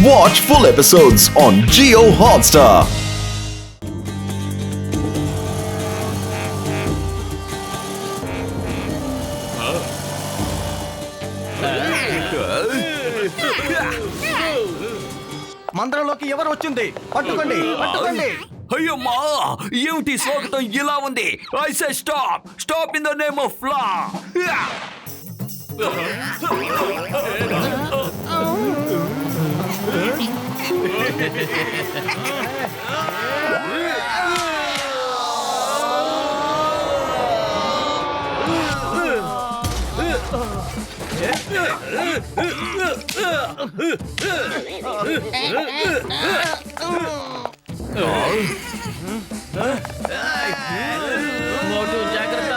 Watch full episodes on Jio Hotstar. మందిరంలోకి ఎవరు వచ్చింది? పట్టుకోండి, పట్టుకోండి. అయ్యమ్మా, ఏమిటి స్వాగతం ఇలా ఉంది? I say stop, stop in the name of law. Motu జాగ్రత్త.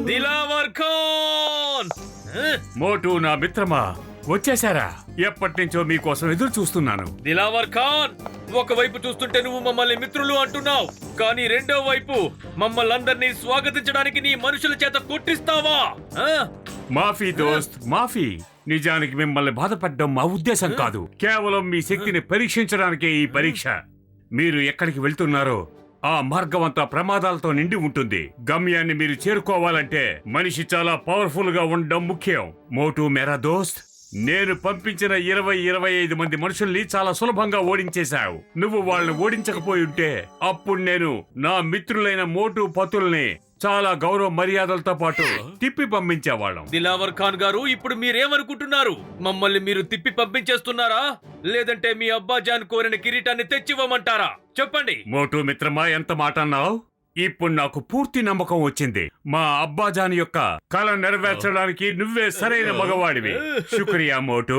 దిలావర్ ఖాన్! మోటు నా మిత్రమా, వచ్చేసారా? ఎప్పటి నుంచో మీకోసం ఎదురు చూస్తున్నాను. దిలావర్ ఖాన్, ఒకవైపు చూస్తుంటే నువ్వు మమ్మల్ని మిత్రులు అంటున్నావు, కానీ రెండో వైపు మమ్మల్ని అందరినీ స్వాగతించడానికి నీ మనుషుల చేత కొట్టిస్తావా? మాఫీ దోస్త్, మాఫీ. నిజానికి మిమ్మల్ని బాధపడడం మా ఉద్దేశం కాదు. కేవలం మీ శక్తిని పరీక్షించడానికే ఈ పరీక్ష. మీరు ఎక్కడికి వెళ్తున్నారో ఆ మార్గం అంతా ప్రమాదాలతో నిండి ఉంటుంది. గమ్యాన్ని మీరు చేరుకోవాలంటే మనిషి చాలా పవర్ఫుల్ గా ఉండడం ముఖ్యం. మోటు మేరా దోస్త్, నేను పంపించిన 20-25 మంది మనుషుల్ని చాలా సులభంగా ఓడించేశావు. నువ్వు వాళ్ళని ఓడించకపోయి ఉంటే అప్పుడు నేను నా మిత్రులైన మోటు పతుల్ని చాలా గౌరవ మర్యాదలతో పాటు తిప్పి పంపించేవాళ్ళం. దిలావర్ ఖాన్ గారు, ఇప్పుడు మీరేమనుకుంటున్నారు? మమ్మల్ని మీరు తిప్పి పంపించేస్తున్నారా, లేదంటే మీ అబ్బాజాన్ కోరిన కిరీటాన్ని తెచ్చివ్వమంటారా? చెప్పండి. మోటు మిత్రమా, ఎంత మాట అన్నావు? ఇప్పుడు నాకు పూర్తి నమ్మకం వచ్చింది. మా అబ్బాజాన్ యొక్క కళ నెరవేర్చడానికి నువ్వే సరైన మగవాడివి. శుక్రియా మోటు,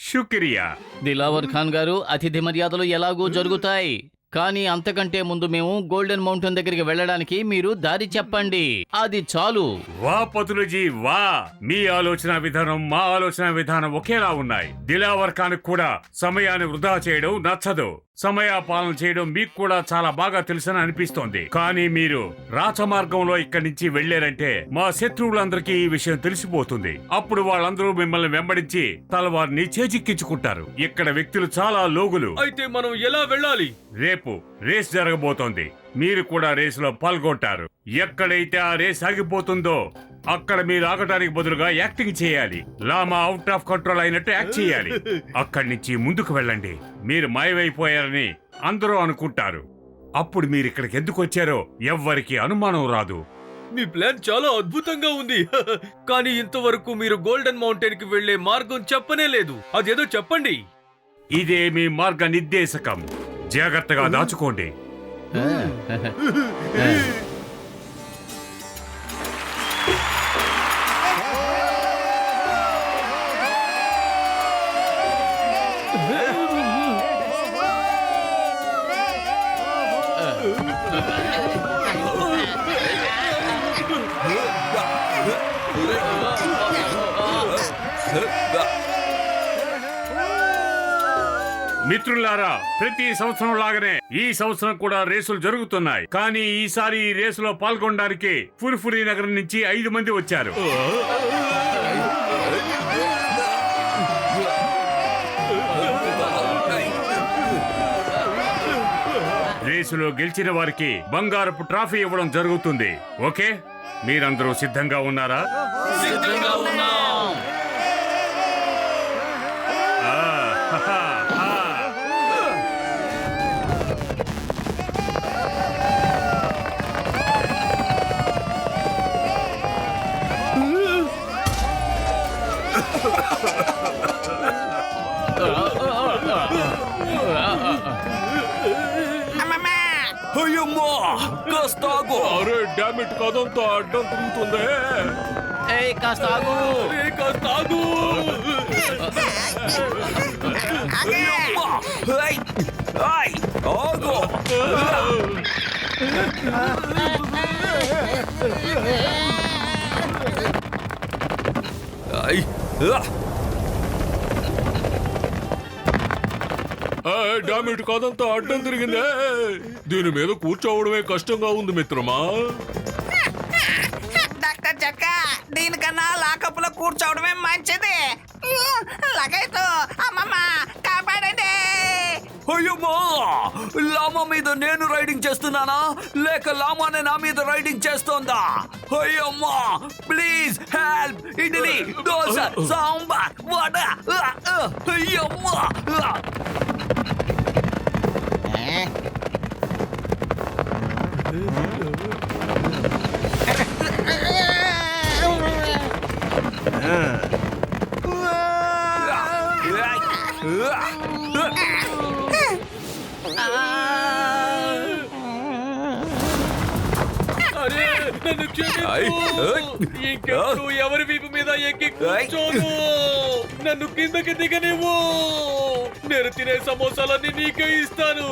శుక్రియా. దిలావర్ ఖాన్ గారు, అతిథి మర్యాదలు ఎలాగూ జరుగుతాయి, కానీ అంతకంటే ముందు మేము గోల్డెన్ మౌంటైన్ దగ్గరికి వెళ్ళడానికి మీరు దారి చెప్పండి. అది చాలు. వా పతులుజీ వా! మీ ఆలోచన విధానం మా ఆలోచన విధానం ఒకేలా ఉన్నాయి. దిలావర్ ఖాన్ కూడా సమయాన్ని వృధా చేయడం నచ్చదు. సమయపాలన చేయడం మీకు కూడా చాలా బాగా తెలుసని అనిపిస్తోంది. కానీ మీరు రాచమార్గంలో ఇక్కడి నుంచి వెళ్లారంటే మా శత్రువులందరికీ ఈ విషయం తెలిసిపోతుంది. అప్పుడు వాళ్ళందరూ మిమ్మల్ని వెంబడించి తలవారిని చేజిక్కించుకుంటారు. ఇక్కడ వ్యక్తులు చాలా లోగులు. అయితే మనం ఎలా వెళ్ళాలి? రేపు రేస్ జరగబోతోంది. మీరు కూడా రేసులో పాల్గొంటారు. ఎక్కడైతే ఆ రేస్ ఆగిపోతుందో అక్కడ మీరు ఆగటానికి బదులుగా యాక్టింగ్ చేయాలి. లామా అవుట్ ఆఫ్ కంట్రోల్ అయినట్టు యాక్ట్ చేయాలి. అక్కడి నుంచి ముందుకు వెళ్ళండి. మీరు మాయమైపోయారని అందరూ అనుకుంటారు. అప్పుడు మీరు ఇక్కడికి ఎందుకు వచ్చారో ఎవ్వరికి అనుమానం రాదు. మీ ప్లాన్ చాలా అద్భుతంగా ఉంది. కానీ ఇంతవరకు మీరు గోల్డెన్ మౌంటైన్ కి వెళ్లే మార్గం చెప్పనే లేదు. అదేదో చెప్పండి. ఇదే మీ మార్గ నిర్దేశకం. జాగ్రత్తగా దాచుకోండి. మిత్రులారా, ప్రతి సంవత్సరం లాగానే ఈ సంవత్సరం కూడా రేసులు జరుగుతున్నాయి. కానీ ఈసారి ఈ రేసులో పాల్గొనడానికి ఫుర్ఫురి నగరం నుంచి 5 మంది వచ్చారు. రేసులో గెలిచిన వారికి బంగారపు ట్రాఫీ ఇవ్వడం జరుగుతుంది. ఓకే, మీరందరూ సిద్ధంగా ఉన్నారా? అయ్యమ్మా కాస్త ఆగు. అరే డామిట్ కదంతా అడ్డం తిరుగుతుంది. ఏయ్ కాస్త ఆగు. అయ్యమ్మా. ఏయ్, ఏయ్, ఆగు. ఏయ్, డామిట్ కదంతా అడ్డం తిరిగిందే. దీని మీద కూర్చోవడమే కష్టంగా ఉంది మిత్రమా. డాక్టర్ జక్క, దీనికన్నా లాకప్లో కూర్చోవడమే మంచిది. లగైతో అమ్మమ్మ కాపాడండి. అయ్యమ్మా లామా మీద నేను రైడింగ్ చేస్తున్నానా లేక లామానే నా మీద రైడింగ్ చేస్తోందా? అయ్యమ్మా ప్లీజ్ హెల్ప్. ఇడ్లీ దోశ సాంబార్ వడ. అయ్యమ్మా అరే నన్ను ఇంకెప్పుడు ఎవరి వీపు మీద ఎక్కి కూర్చోను. నన్ను కిందకి దిగనివ్వు. నేను తినే సమోసాలన్నీ నీకే ఇస్తాను.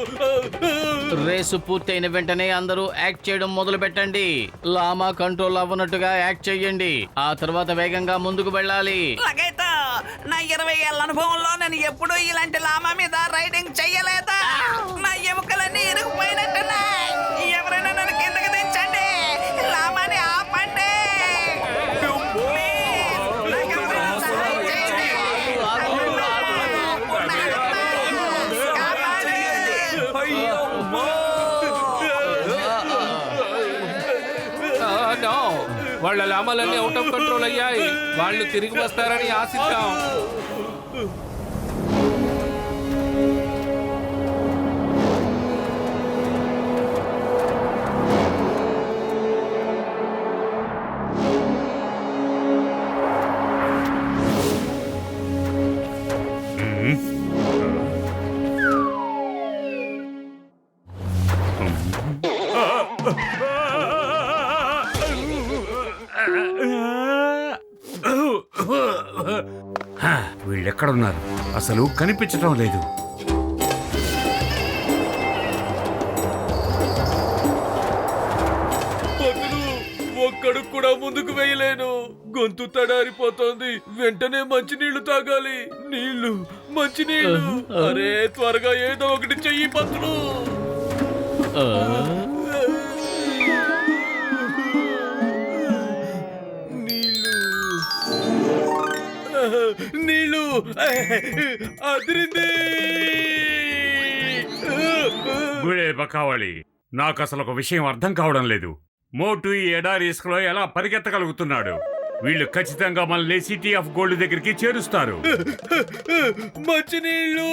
రేసు పూర్తయిన వెంటనే అందరూ యాక్ట్ చేయడం మొదలు పెట్టండి. లామా కంట్రోల్ అవ్వనట్టుగా యాక్ట్ చెయ్యండి. ఆ తర్వాత వేగంగా ముందుకు వెళ్ళాలి. లగైతో నా 20 ఏళ్ళ అనుభవంలో నేను ఎప్పుడూ ఇలాంటి లామా మీద రైడింగ్ చెయ్యలేదు. నా ఎముకలన్నీ ఇరుకుపోయినట్టున్నాయి. ఎవరైనా నన్ను కిందకి దించండి. లామాని ఆపండి. ప్లీజ్, నాకు ఎవరైనా సహాయం చేయండి. వాళ్ళ లామాలన్నీ అవుట్ ఆఫ్ కంట్రోల్ అయ్యాయి. వాళ్ళు తిరిగి వస్తారని ఆశిద్దాం. వీళ్ళెక్కడున్నారు? అసలు కనిపించడం లేదు. ఒక్కడు కూడా ముందుకు వేయలేను. గొంతు తడారిపోతోంది. వెంటనే మంచినీళ్లు తాగాలి. నీళ్లు, మంచినీళ్లు. అరే త్వరగా ఏదో ఒకటి చెయ్యి పంతులు. నీళ్లు అదిరింది. గుడే బకావళి, నాకు అసలు ఒక విషయం అర్థం కావడం లేదు. మోటు ఈ ఎడారి ఇసుకలో ఎలా పరిగెత్తగలుగుతున్నాడు? వీళ్ళు ఖచ్చితంగా మనల్ని సిటీ ఆఫ్ గోల్డ్ దగ్గరికి చేరుస్తారు. మంచినీళ్ళు.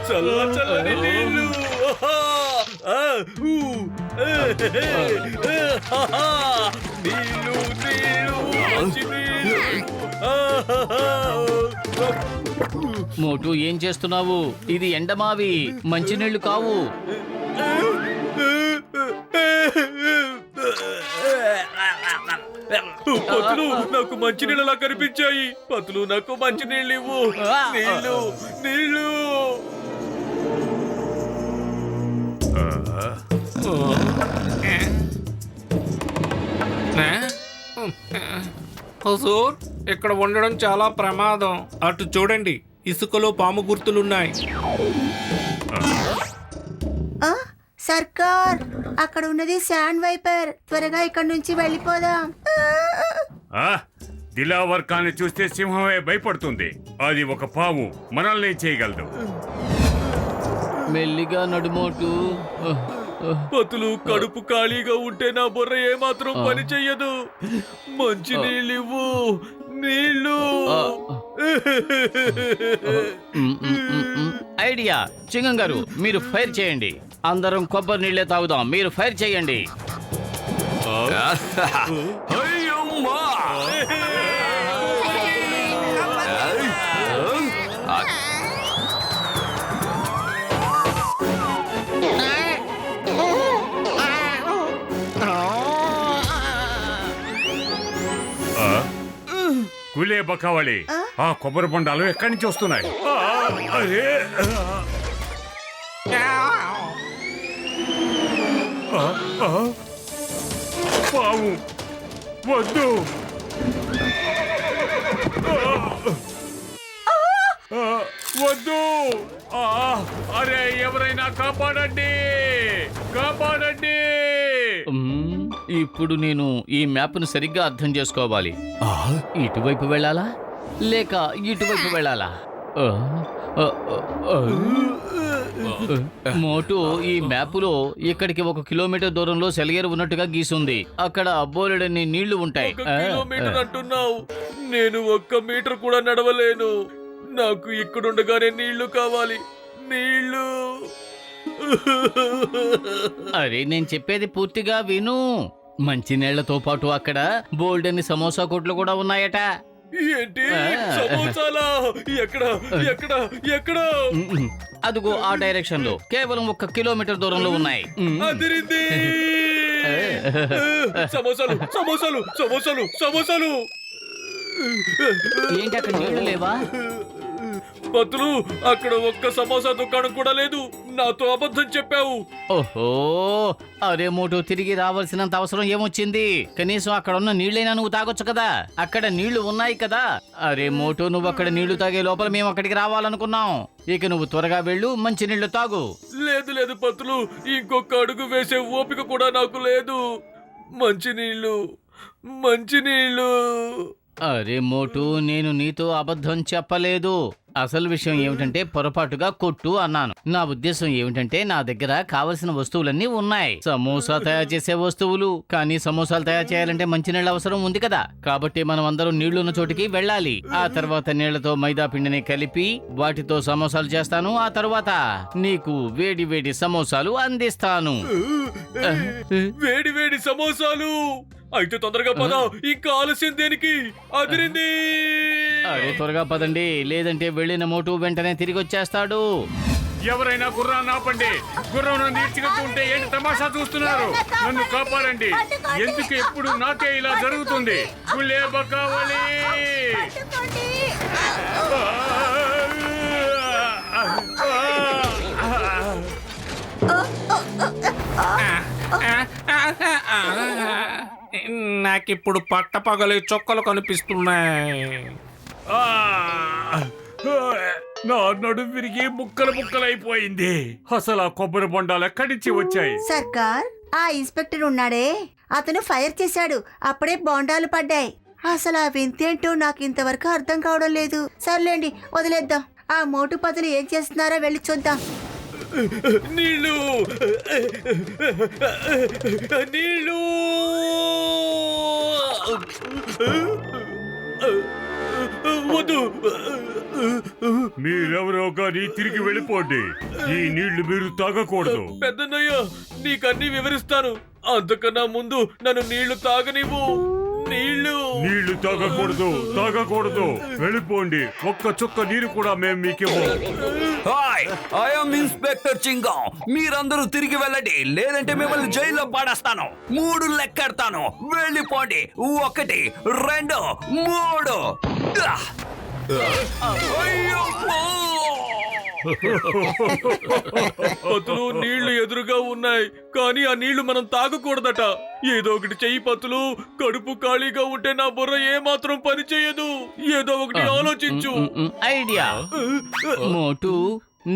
చల్ల చల్లని నీళ్ళు. నీళ్ళు నీళ్ళు మంచినీళ్ళు. మోటు ఏం చేస్తున్నావు? ఇది ఎండమావి, మంచినీళ్లు కావు. పతులు నాకు మంచినీళ్ళలా కనిపించాయి. పతులు నాకు మంచినీళ్ళు ఇవ్వు. నీళ్ళు నీళ్ళు. హుజూర్, ఇక్కడ ఉండడం చాలా ప్రమాదం. అటు చూడండి, ఇసుకలో పాము గుర్తులున్నాయి. సర్కార్, అక్కడ ఉన్నది శాండ్ వైపర్. త్వరగా ఇక్కడ నుంచి వెళ్ళిపోదాం. దిలావర్ ఖాన్ని చూస్తే సింహమే భయపడుతుంది. అది ఒక పాము, మనల్ని చేయగలదు. మెల్లిగా నడుమోటు. పతులు కడుపు ఖాళీగా ఉంటే నా బుర్ర ఏమాత్రం పని చెయ్యదు. మంచి నీళ్ళు ఇవ్వు. నీళ్ళు. ఐడియా. చింగం గారు, మీరు ఫైర్ చేయండి. అందరం కొబ్బరి నీళ్ళే తాగుదాం. మీరు ఫైర్ చేయండి. అయ్యమ్మా! కులే బకావళి, ఆ కొబ్బరి బొండాలు ఎక్కడి నుంచి వస్తున్నాయి? అరే పాము వద్దు. వద్దు. అరే ఎవరైనా కాపాడండి, కాపాడండి. ఇప్పుడు నేను ఈ మ్యాప్ను సరిగ్గా అర్థం చేసుకోవాలి. ఇటువైపు వెళ్ళాలా లేక ఇటువైపు వెళ్ళాలా? మోటు ఈ మ్యాపులో ఇక్కడికి 1 కిలోమీటర్ దూరంలో సెలయేరు ఉన్నట్టుగా గీసుంది. అక్కడ బోలెడన్ని నీళ్లు ఉంటాయి. 1 కిలోమీటర్ అంటున్నావు, నేను 1 మీటర్ కూడా నడవలేను. నాకు ఇక్కడుండగానే నీళ్లు కావాలి, నీళ్లు. అరే నేను చెప్పేది పూర్తిగా విను. మంచినీళ్లతో పాటు అక్కడ బోల్డెన్ని సమోసా కొట్లు కూడా ఉన్నాయట. ఏంటి సమోసాలా? ఎక్కడ ఎక్కడ ఎక్కడ? అదిగో ఆ డైరెక్షన్ లో కేవలం 1 కిలోమీటర్ దూరంలో ఉన్నాయి. అదిరింది. సమోసాలు సమోసాలు సమోసాలు సమోసాలు. ఏంటి అక్కడ నీళ్లు లేవా? పతులు, అక్కడ 1 సమోసా దుకాణం కూడా లేదు. నాతో అబద్ధం చెప్పావు. ఓహో, అరే మోటు, తిరిగి రావాల్సినంత అవసరం ఏమొచ్చింది? కనీసం అక్కడ ఉన్న నీళ్ళైనా నువ్వు తాగొచ్చు కదా. అక్కడ నీళ్లు ఉన్నాయి కదా. అరే మోటు, నువ్వు అక్కడ నీళ్లు తాగే లోపల మేము అక్కడికి రావాలనుకున్నాం. ఇక నువ్వు త్వరగా వెళ్ళు, మంచి నీళ్లు తాగు. లేదు లేదు పతులు, ఇంకొక అడుగు వేసే ఓపిక కూడా నాకు లేదు. మంచినీళ్ళు, మంచినీళ్ళు. అరే మోటు, నేను నీతో అబద్ధం చెప్పలేదు. అసలు విషయం ఏమిటంటే పొరపాటుగా కొట్టు అన్నాను. నా ఉద్దేశం ఏమిటంటే నా దగ్గర కావలసిన వస్తువులన్నీ ఉన్నాయి. సమోసా తయారు చేసే వస్తువులు. కానీ సమోసాలు తయారు చేయాలంటే మంచినీళ్ళ అవసరం ఉంది కదా. కాబట్టి మనం అందరం నీళ్లున్న చోటికి వెళ్ళాలి. ఆ తర్వాత నీళ్లతో మైదా పిండిని కలిపి వాటితో సమోసాలు చేస్తాను. ఆ తర్వాత నీకు వేడి వేడి సమోసాలు అందిస్తాను. వేడి వేడి సమోసాలు. అయితే తొందరగా పద, ఇంకా ఆలస్యం దేనికి? అదిరింది. అరే త్వరగా పదండి, లేదంటే వెళ్ళిన మోటు వెంటనే తిరిగి వచ్చేస్తాడు. ఎవరైనా గుర్రాన్ని ఆపండి. గుర్రం నీడ్చిగట్టుంటే ఏంటి తమాషా చూస్తున్నారు? నన్ను కాపాడండి. ఎందుకు ఎప్పుడు నాకే ఇలా జరుగుతుంది? కులే బకావళి. నాకిప్పుడు పట్టపగలే చొక్కలు కనిపిస్తున్నాయి. నా నడు విరిగి ముక్కలు ముక్కలైపోయింది. అసలు ఆ కొబ్బరి బొండాలు ఎక్కడి నుంచి వచ్చాయి? సర్కార్, ఆ ఇన్స్పెక్టర్ ఉన్నాడే, అతను ఫైర్ చేశాడు. అప్పుడే బోండాలు పడ్డాయి. అసలు ఆ వింతేంటో నాకు ఇంతవరకు అర్థం కావడం లేదు. సర్లేండి, వదిలేద్దాం. ఆ మోటు పదులు ఏం చేస్తున్నారో వెళ్ళి చూద్దాం. నీళ్ళు, నీళ్ళు. వద్దు. మీరెవరో కానీ తిరిగి వెళ్ళిపోండి. ఈ నీళ్లు మీరు తాగకూడదు. పెద్దన్నయ్య, నీకన్నీ వివరిస్తాను. అంతకన్నా ముందు నన్ను నీళ్లు తాగనివ్వు. నీళ్లు నీళ్లు తాగకూడదు, తాగకూడదు. వెళ్ళిపోండి. 1 చుక్క నీరు కూడా మేము మీకివ్వం. Hi, I'm inspector Chingam. మీరందరూ తిరిగి వెళ్ళండి, లేదంటే మిమ్మల్ని జైల్లో పాడేస్తాను. 3 లెక్కెడతాను. వెళ్ళిపోండి. 1 2 3. పతులు, నీళ్లు ఎదురుగా ఉన్నాయి, కానీ ఆ నీళ్లు మనం తాగకూడదట. ఏదో ఒకటి చెయ్యి పతులు. కడుపు ఖాళీగా ఉంటే నా బుర్ర ఏమాత్రం పని చేయదు. ఏదో ఒకటి ఆలోచించు. ఐడియా. మోటు,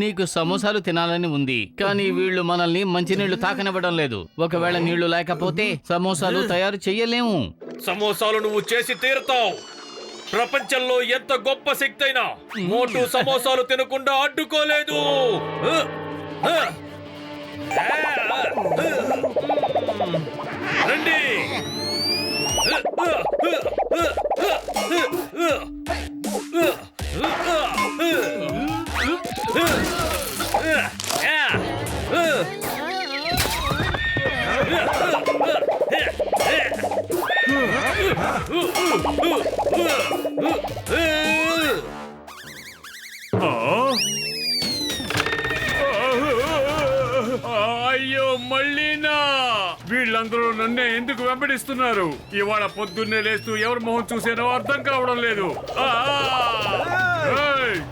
నీకు సమోసాలు తినాలని ఉంది, కానీ వీళ్ళు మనల్ని మంచినీళ్లు తాకనివ్వడం లేదు. ఒకవేళ నీళ్లు లేకపోతే సమోసాలు తయారు చెయ్యలేము. సమోసాలు నువ్వు చేసి తీరుతావు. ప్రపంచంలో ఎంత గొప్ప శక్తి అయినా మోటు సమోసాలు తినకుండా అడ్డుకోలేదు. రండి. ఎందుకు వెంబడిస్తున్నారు? ఇవాళ పొద్దున్నే లేస్తూ ఎవరి మొహం చూసేనో అర్థం కావడం లేదు.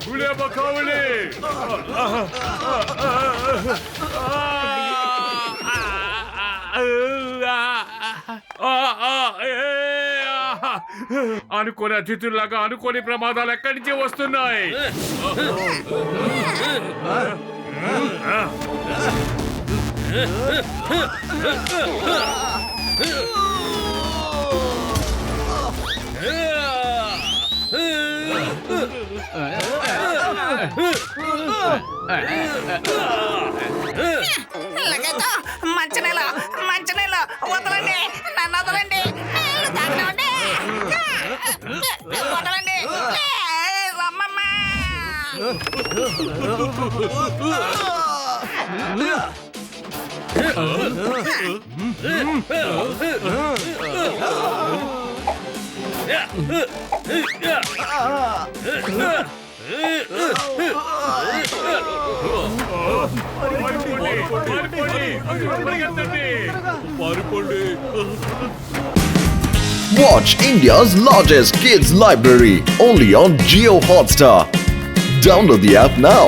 గులేబా కావాలి. అనుకోని అతిథుల్లాగా అనుకోని ప్రమాదాలు ఎక్కడి నుంచి వస్తున్నాయి? లగేతో మంచినీళ్ళ వదలండి, నన్ను వదలండి, తాగనివ్వండి. వదలండి, రమ్మమ్మ. Watch India's largest kids library only on Jio Hotstar. Download the app now.